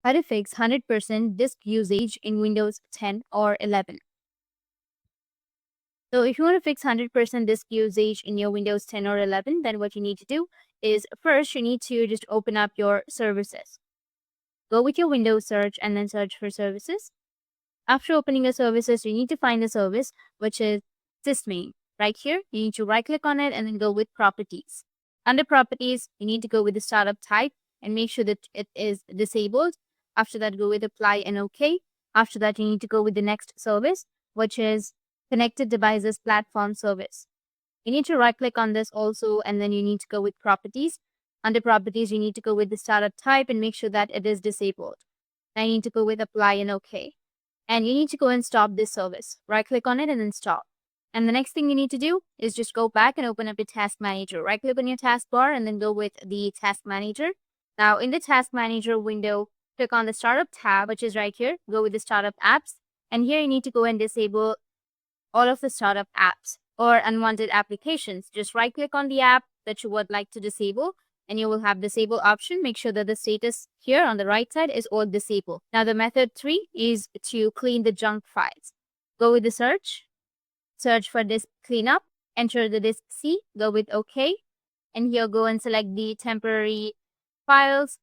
How to fix 100% disk usage in Windows 10 or 11. So if you want to fix 100% disk usage in your Windows 10 or 11, then what you need to do is first you need to just open up your services. Go with your Windows search and then search for services. After opening your services, you need to find the service, which is SysMain. Right here, you need to right click on it and then go with properties. Under properties, you need to go with the startup type and make sure that it is disabled. After that, go with apply and OK. After that, you need to go with the next service, which is connected devices platform service. You need to right click on this also, and then you need to go with properties. Under properties, you need to go with the startup type and make sure that it is disabled. Now you need to go with apply and OK. And you need to go and stop this service. Right click on it and then stop. And the next thing you need to do is just go back and open up your task manager. Right click on your taskbar and then go with the task manager. Now in the task manager window, click on the startup tab, which is right here. Go with the startup apps. And here you need to go and disable all of the startup apps or unwanted applications. Just right click on the app that you would like to disable and you will have disable option. Make sure that the status here on the right side is all disabled. Now the method 3 is to clean the junk files. Go with the search for disk cleanup, enter the disk C, go with OK, and here go and select the temporary files,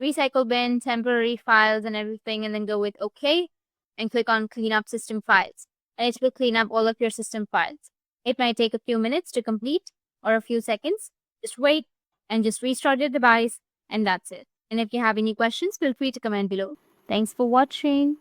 recycle bin, temporary files and everything, and then go with OK and click on clean up system files. And it will clean up all of your system files. It might take a few minutes to complete or a few seconds. Just wait and just restart your device, and that's it. And if you have any questions, feel free to comment below. Thanks for watching.